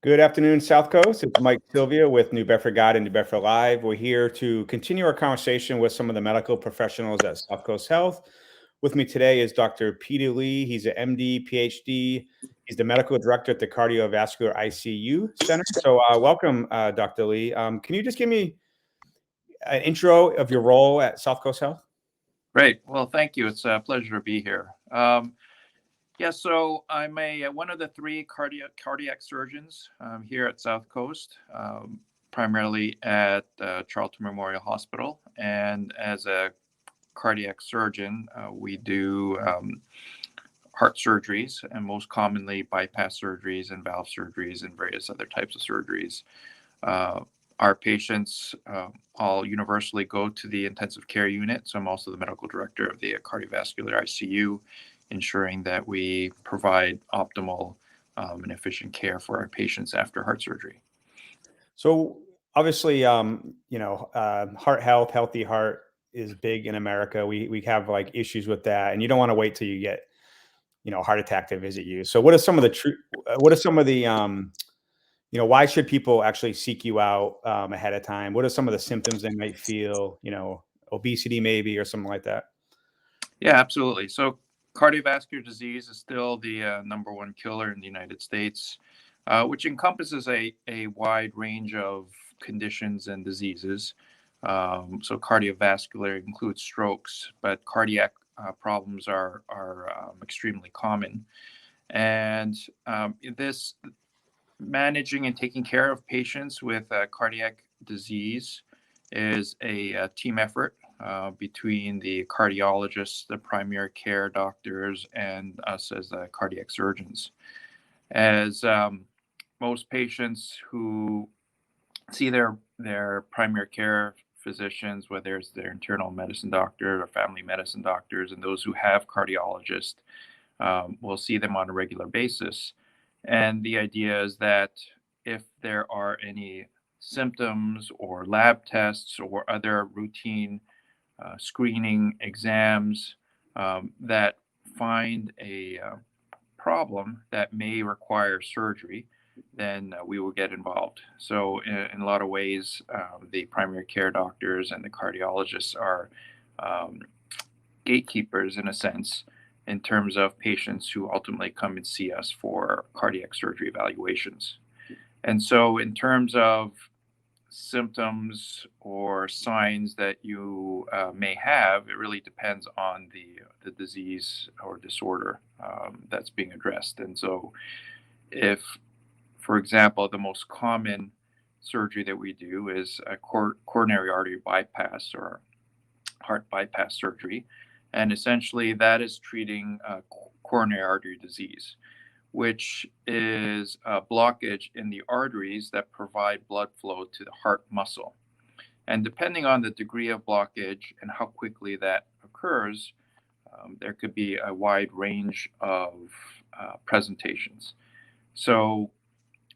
Good afternoon, South Coast. It's Mike Sylvia with New Bedford Guide and New Bedford Live. We're here to continue our conversation with some of the medical professionals at South Coast Health. With me today is Dr. Peter Lee. He's an MD, PhD. He's the medical director at the Cardiovascular ICU Center. So, welcome, Dr. Lee. Can you just give me an intro of your role at South Coast Health? Great. Well, thank you. It's a pleasure to be here. So I'm one of the three cardiac surgeons here at South Coast, primarily at Charlton Memorial Hospital. And as a cardiac surgeon, we do heart surgeries, and most commonly bypass surgeries and valve surgeries and various other types of surgeries. Our patients all universally go to the intensive care unit. So I'm also the medical director of the cardiovascular ICU, ensuring that we provide optimal and efficient care for our patients after heart surgery. So obviously, heart health, healthy heart is big in America. We have like issues with that, and you don't want to wait till you get, a heart attack to visit you. So what are some of the why should people actually seek you out ahead of time? What are some of the symptoms they might feel, obesity maybe, or something like that? Yeah, absolutely. So cardiovascular disease is still the number one killer in the United States, which encompasses a wide range of conditions and diseases. So cardiovascular includes strokes, but cardiac problems are extremely common. And this managing and taking care of patients with cardiac disease is a team effort between the cardiologists, the primary care doctors, and us as cardiac surgeons. As most patients who see their primary care physicians, whether it's their internal medicine doctor or family medicine doctors, and those who have cardiologists, will see them on a regular basis. And the idea is that if there are any symptoms or lab tests or other routine screening exams that find a problem that may require surgery, then we will get involved. So in a lot of ways, the primary care doctors and the cardiologists are gatekeepers in a sense, in terms of patients who ultimately come and see us for cardiac surgery evaluations. And so in terms of symptoms or signs that you may have, it really depends on the disease or disorder that's being addressed. And so if, for example, the most common surgery that we do is a coronary artery bypass or heart bypass surgery, and essentially that is treating coronary artery disease, which is a blockage in the arteries that provide blood flow to the heart muscle. And depending on the degree of blockage and how quickly that occurs, there could be a wide range of presentations. So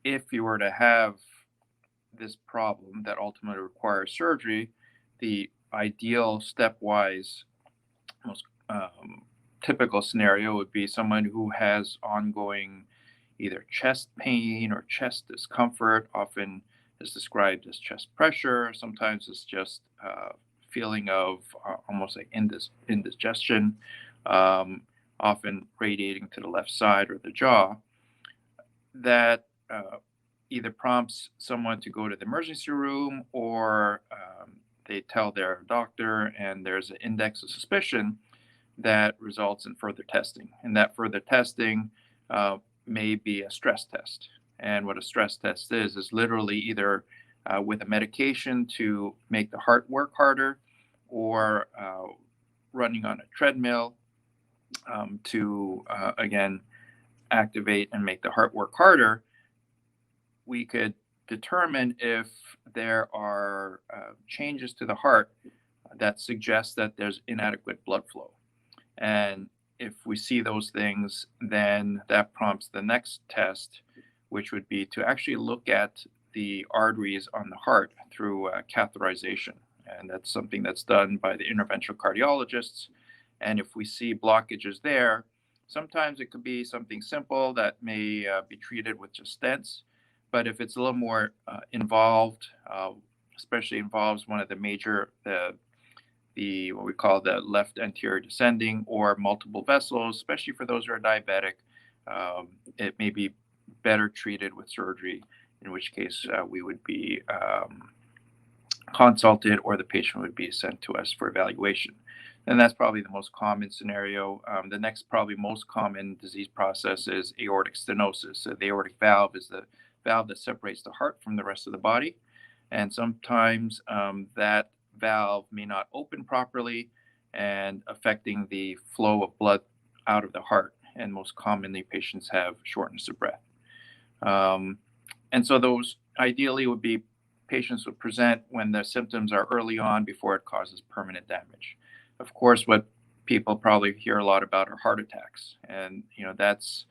if you were to have this problem that ultimately requires surgery, the ideal stepwise most typical scenario would be someone who has ongoing either chest pain or chest discomfort, often is described as chest pressure. Sometimes it's just feeling of almost like indigestion, often radiating to the left side or the jaw, that either prompts someone to go to the emergency room or they tell their doctor, and there's an index of suspicion that results in further testing. And that further testing may be a stress test. And what a stress test is literally either with a medication to make the heart work harder or running on a treadmill to, again, activate and make the heart work harder. We could determine if there are changes to the heart that suggest that there's inadequate blood flow. And if we see those things, then that prompts the next test, which would be to actually look at the arteries on the heart through catheterization. And that's something that's done by the interventional cardiologists. And if we see blockages there, sometimes it could be something simple that may be treated with just stents. But if it's a little more involved, especially involves one of the major, the what we call the left anterior descending or multiple vessels, especially for those who are diabetic, it may be better treated with surgery, in which case we would be consulted or the patient would be sent to us for evaluation. And that's probably the most common scenario. The next, probably most common disease process is aortic stenosis. So the aortic valve is the valve that separates the heart from the rest of the body. And sometimes that valve may not open properly and affecting the flow of blood out of the heart. And most commonly, patients have shortness of breath. And so those ideally would be patients would present when the symptoms are early on before it causes permanent damage. Of course, what people probably hear a lot about are heart attacks. And, that's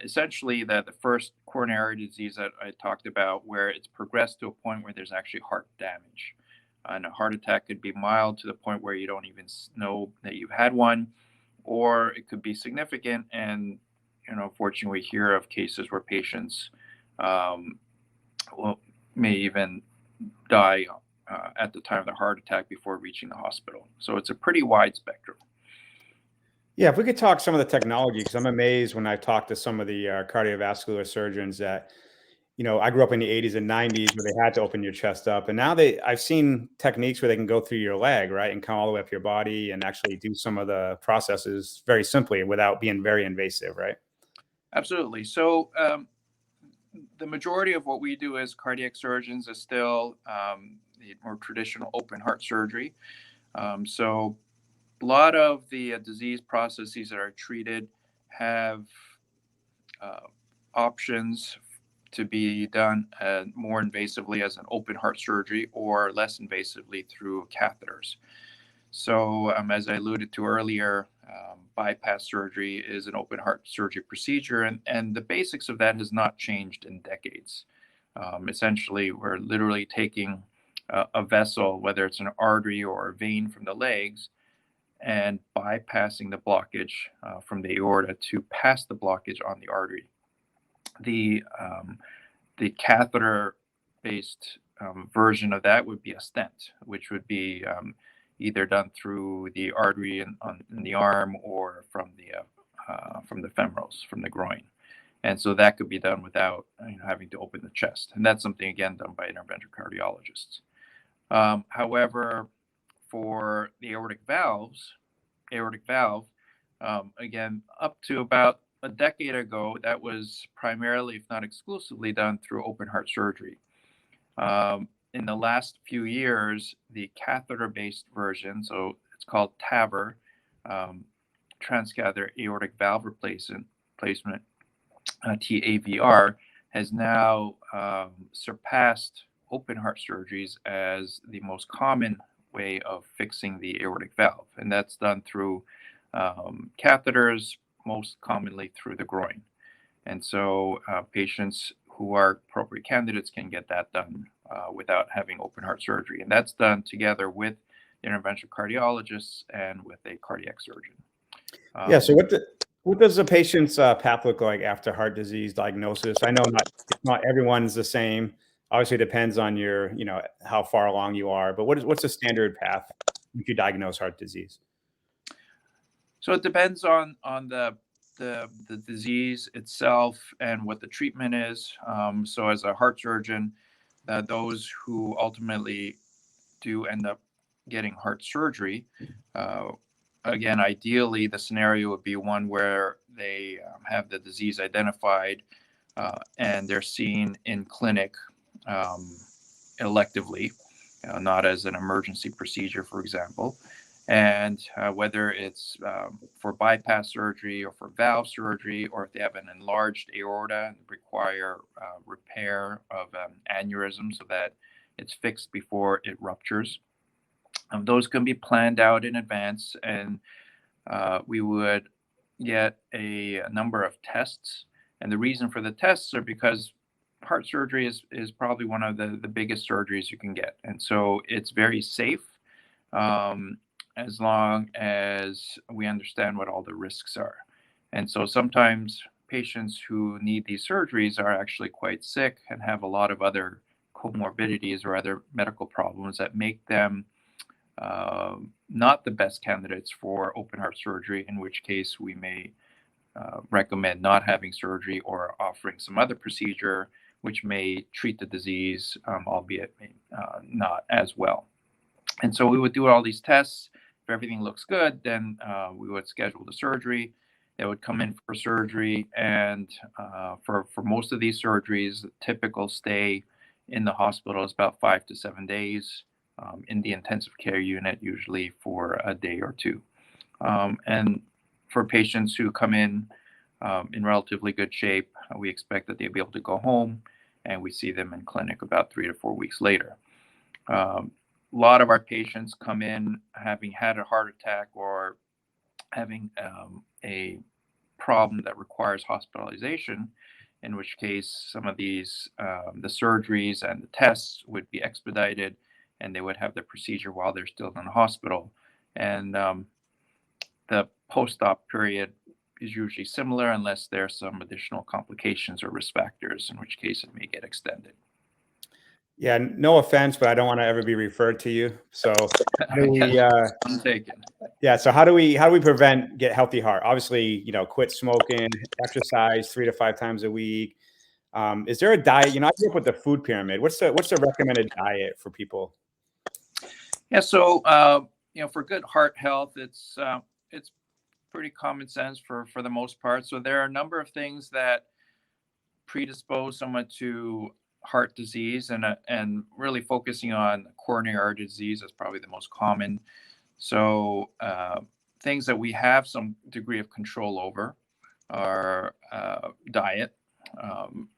essentially the first coronary disease that I talked about, where it's progressed to a point where there's actually heart damage. And a heart attack could be mild to the point where you don't even know that you've had one, or it could be significant. And, unfortunately, we hear of cases where patients may even die at the time of the heart attack before reaching the hospital. So it's a pretty wide spectrum. Yeah, if we could talk some of the technology, because I'm amazed when I talk to some of the cardiovascular surgeons that, I grew up in the 80s and 90s where they had to open your chest up. And now I've seen techniques where they can go through your leg, right, and come all the way up your body and actually do some of the processes very simply without being very invasive, right? Absolutely. So the majority of what we do as cardiac surgeons is still the more traditional open heart surgery. So a lot of the disease processes that are treated have options to be done more invasively as an open heart surgery or less invasively through catheters. So, as I alluded to earlier, bypass surgery is an open heart surgery procedure, and the basics of that has not changed in decades. Essentially, we're literally taking a vessel, whether it's an artery or a vein from the legs, and bypassing the blockage from the aorta to pass the blockage on the artery. The catheter-based version of that would be a stent, which would be either done through the artery in the arm or from the femorals, from the groin. And so that could be done without having to open the chest. And that's something, again, done by interventional cardiologists. However, for the aortic valve, again, up to about a decade ago, that was primarily, if not exclusively, done through open heart surgery. In the last few years, the catheter-based version, so it's called TAVR, transcatheter aortic valve replacement, TAVR, has now surpassed open heart surgeries as the most common way of fixing the aortic valve. And that's done through catheters, most commonly through the groin. And so patients who are appropriate candidates can get that done without having open heart surgery. And that's done together with interventional cardiologists and with a cardiac surgeon. Yeah. So what does a patient's path look like after heart disease diagnosis? I know not everyone's the same. Obviously, it depends on your, how far along you are. But what's the standard path if you diagnose heart disease? So it depends on the disease itself and what the treatment is. So as a heart surgeon, those who ultimately do end up getting heart surgery, again, ideally, the scenario would be one where they have the disease identified and they're seen in clinic electively, not as an emergency procedure, for example. And whether it's for bypass surgery or for valve surgery, or if they have an enlarged aorta and require repair of aneurysm so that it's fixed before it ruptures. Those can be planned out in advance, and we would get a number of tests. And the reason for the tests are because heart surgery is probably one of the biggest surgeries you can get. And so it's very safe as long as we understand what all the risks are. And so sometimes patients who need these surgeries are actually quite sick and have a lot of other comorbidities or other medical problems that make them not the best candidates for open heart surgery, in which case we may recommend not having surgery or offering some other procedure which may treat the disease, albeit not as well. And so we would do all these tests. If everything looks good, then we would schedule the surgery. They would come in for surgery, and for most of these surgeries, the typical stay in the hospital is about 5 to 7 days, in the intensive care unit, usually for a day or two. And for patients who come in relatively good shape, we expect that they'll be able to go home, and we see them in clinic about 3 to 4 weeks later. A lot of our patients come in having had a heart attack or having a problem that requires hospitalization, in which case some of these, the surgeries and the tests would be expedited, and they would have the procedure while they're still in the hospital. And the post-op period is usually similar unless there are some additional complications or risk factors, in which case it may get extended. Yeah, no offense, but I don't want to ever be referred to you. So how do we, Taken. yeah, so how do we get healthy heart? Obviously, quit smoking, exercise 3 to 5 times a week. Is there a diet? I grew up with the food pyramid. What's the recommended diet for people? Yeah, so for good heart health, it's pretty common sense for the most part. So there are a number of things that predispose someone to heart disease, and really focusing on coronary artery disease is probably the most common. So things that we have some degree of control over are diet,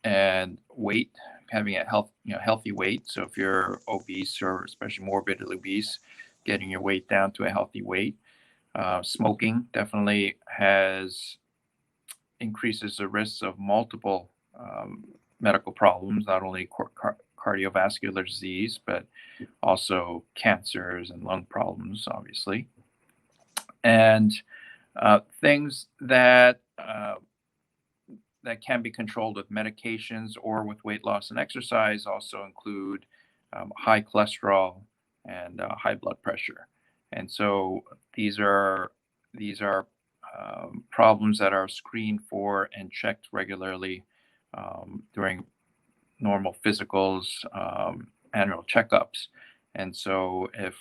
and weight, having a healthy weight. So if you're obese or especially morbidly obese, getting your weight down to a healthy weight. Smoking definitely increases the risks of multiple medical problems, not only cardiovascular disease, but also cancers and lung problems, obviously. And things that can be controlled with medications or with weight loss and exercise also include high cholesterol and high blood pressure. And so these are problems that are screened for and checked regularly during normal physicals, annual checkups. And so if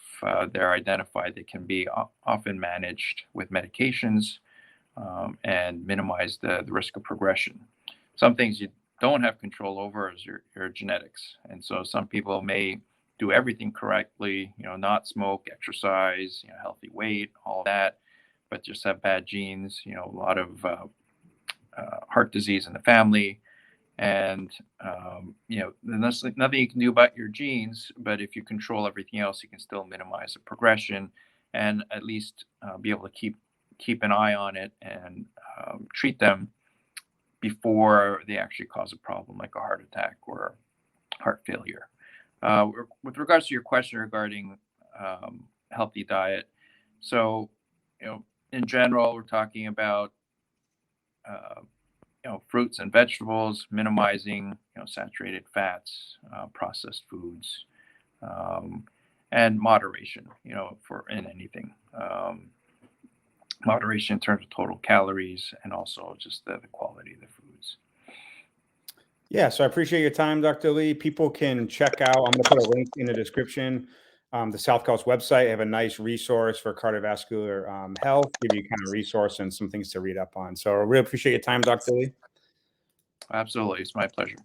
they're identified, they can be often managed with medications and minimize the risk of progression. Some things you don't have control over is your genetics. And so some people may do everything correctly, not smoke, exercise, healthy weight, all that, but just have bad genes, a lot of heart disease in the family. And, there's nothing you can do about your genes, but if you control everything else, you can still minimize the progression and at least be able to keep an eye on it and treat them before they actually cause a problem like a heart attack or heart failure. With regards to your question regarding healthy diet, so in general, we're talking about fruits and vegetables, minimizing saturated fats, processed foods, and moderation. In anything, moderation in terms of total calories and also just the quality of the foods. Yeah, so I appreciate your time, Dr. Lee. People can check out, I'm going to put a link in the description, the South Coast website. I have a nice resource for cardiovascular health, give you kind of resource and some things to read up on. So I really appreciate your time, Dr. Lee. Absolutely. It's my pleasure.